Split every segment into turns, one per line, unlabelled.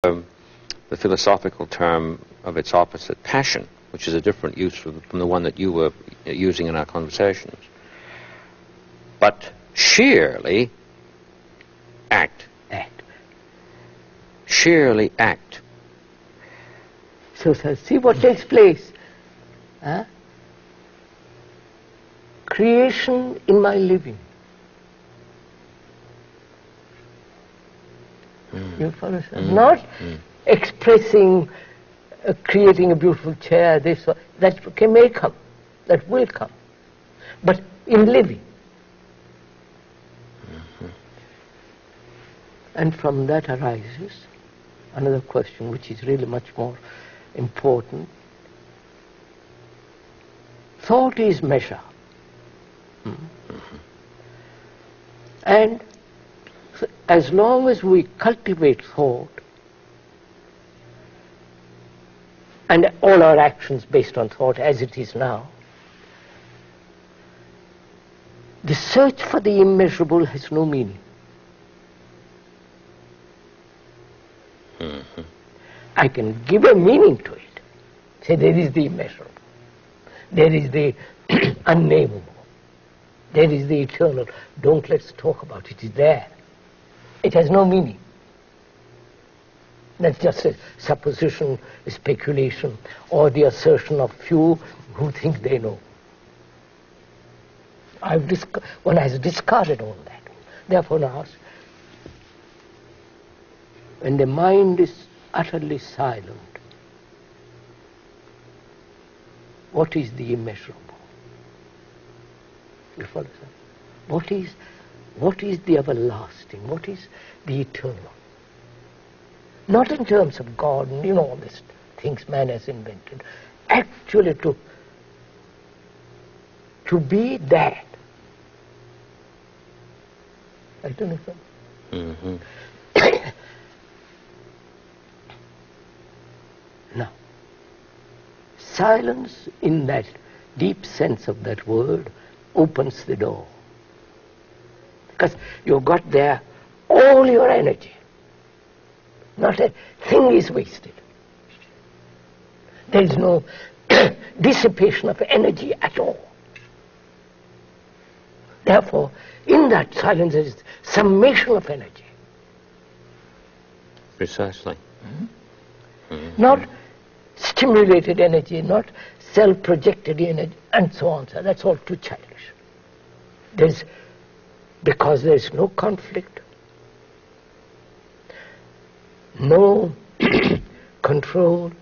the philosophical term of its opposite, passion, which is a different use from the one that you were using in our conversations. But sheerly act.
Act.
Sheerly act.
So see what takes place. Huh? Creation in my living. You follow? Not expressing, creating a beautiful chair, this, that may come, that will come. But in living. And from that arises another question, which is really much more important. Thought is measure. And as long as we cultivate thought, and all our actions based on thought as it is now, the search for the immeasurable has no meaning. I can give a meaning to it. Say there is the immeasurable. There is the unnameable. There is the eternal. Don't let's talk about it. It's there. It has no meaning. That's just a supposition, a speculation, or the assertion of few who think they know. One has discarded all that. Therefore now, when the mind is utterly silent, what is the immeasurable? You follow, sir? What is the everlasting? What is the eternal? Not in terms of God and all these things man has invented. Actually to be that. I don't know if Now, silence in that deep sense of that word opens the door. Because you've got there all your energy. Not a thing is wasted. There is no dissipation of energy at all. Therefore, in that silence there is summation of energy.
Precisely.
Not stimulated energy, not self-projected energy, and so on. So that's all too childish. Because there is no conflict, no control,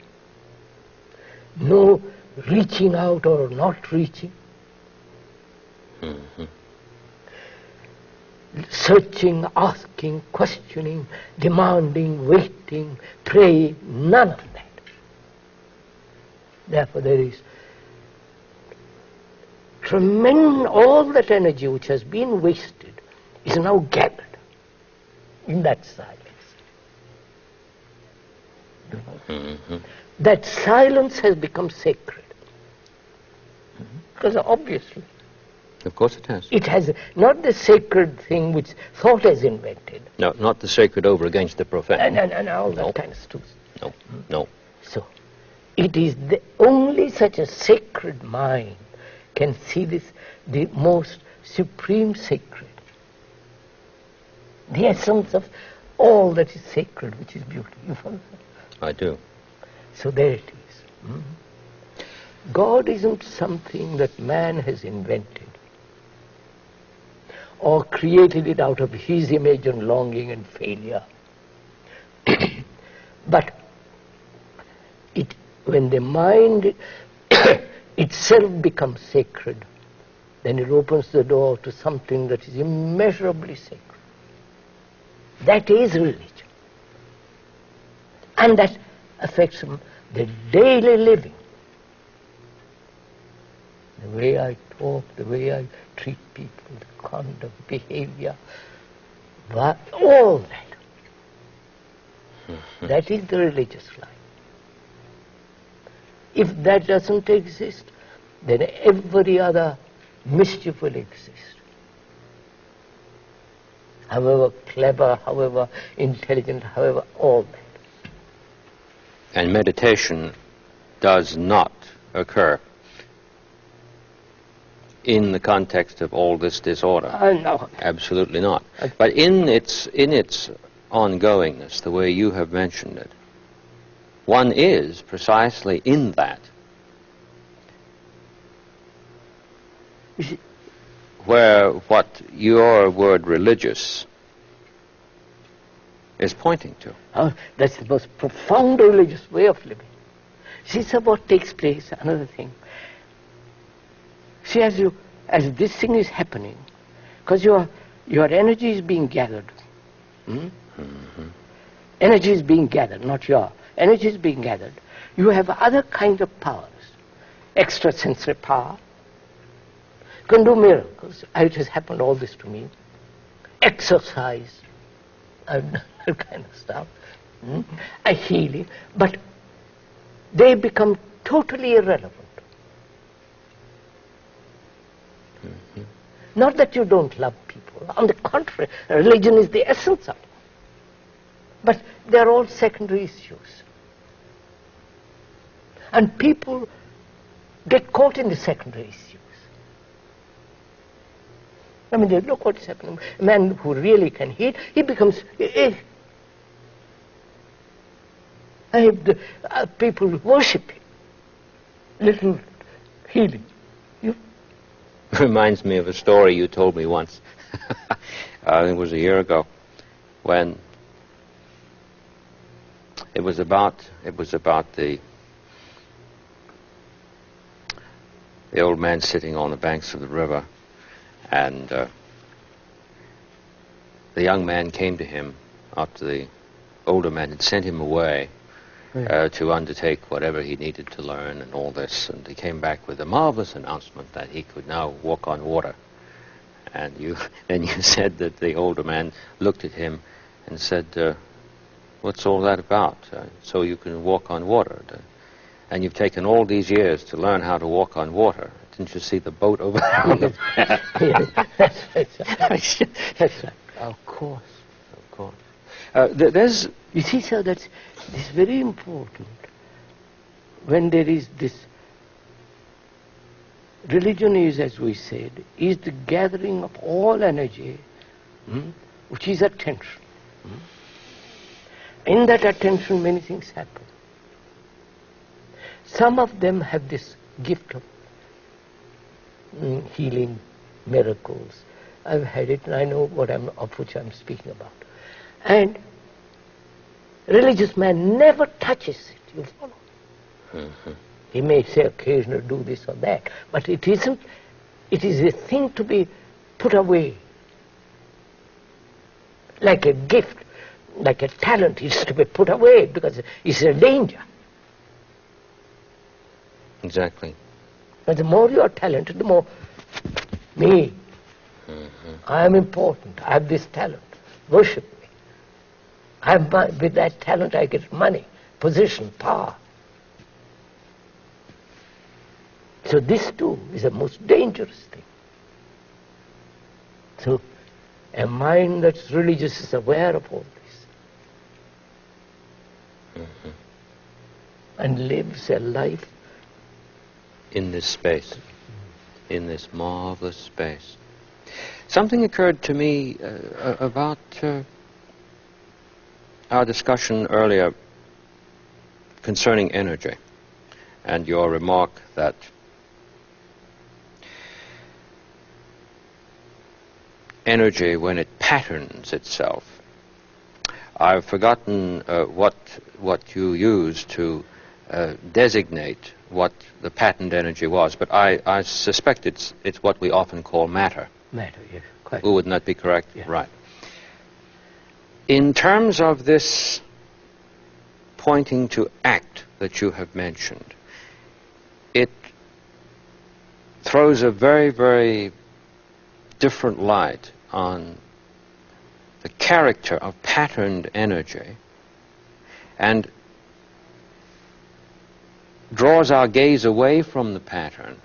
no reaching out or not reaching, searching, asking, questioning, demanding, waiting, praying, none of that. Therefore there is tremendous, all that energy which has been wasted is now gathered in that silence. That silence has become sacred. Because obviously.
Of course it has.
It has not the sacred thing which thought has invented.
No, not the sacred over against the profane.
And all that kind of stuff.
No, no.
So, it is only such a sacred mind can see this, the most supreme sacred. The essence of all that is sacred, which is beauty. You follow that?
I do.
So there it is. God isn't something that man has invented or created it out of his image and longing and failure. But when the mind itself becomes sacred, then it opens the door to something that is immeasurably sacred. That is religion. And that affects the daily living. The way I talk, the way I treat people, the conduct, behavior, all that. That is the religious life. If that doesn't exist, then every other mischief will exist. However clever, however intelligent, however all that.
And meditation does not occur in the context of all this disorder.
No.
Absolutely not. But in its ongoingness, the way you have mentioned it, one is precisely in that where what your word religious is pointing to.
Oh, that's the most profound religious way of living. See, sir, what takes place, another thing. See, as this thing is happening, because your energy is being gathered. Energy is being gathered, not your. Energy is being gathered. You have other kinds of powers. Extrasensory power. Can do miracles. It has happened all this to me. Exercise. I've done that kind of stuff. A healing. But they become totally irrelevant. Not that you don't love people. On the contrary, religion is the essence of it. But they're all secondary issues. And people get caught in the secondary issues. I mean, look what's happening. A man who really can heal, he becomes... people worship him. Little healing.
Reminds me of a story you told me once. I think it was a year ago, when it was about the old man sitting on the banks of the river, and the young man came to him after the older man had sent him away to undertake whatever he needed to learn and all this, and he came back with a marvelous announcement that he could now walk on water. And then you said that the older man looked at him and said, what's all that about? So you can walk on water. And you've taken all these years to learn how to walk on water. Didn't you see the boat over there on the path?
That's right. That's right. Of course.
Of course. There's...
You see, sir, that's very important. When there is this... Religion is, as we said, is the gathering of all energy, which is attention. In that attention, many things happen. Some of them have this gift of healing, miracles. I've had it, and I know of which I'm speaking about. And religious man never touches it, you follow. He may say occasionally do this or that, but it isn't. It is a thing to be put away. Like a gift, like a talent, it's to be put away because it's a danger.
Exactly.
But the more you are talented, the more me. I am important. I have this talent. Worship me. With that talent I get money, position, power. So this too is a most dangerous thing. So a mind that's religious is aware of all this. And lives a life
in this space, in this marvelous space. Something occurred to me about our discussion earlier concerning energy, and your remark that energy, when it patterns itself, I've forgotten what you used to designate what the patterned energy was, but I suspect it's what we often call matter.
Matter, yes, quite.
Wouldn't that be correct?
Yeah.
Right. In terms of this pointing to act that you have mentioned, it throws a very, very different light on the character of patterned energy and draws our gaze away from the pattern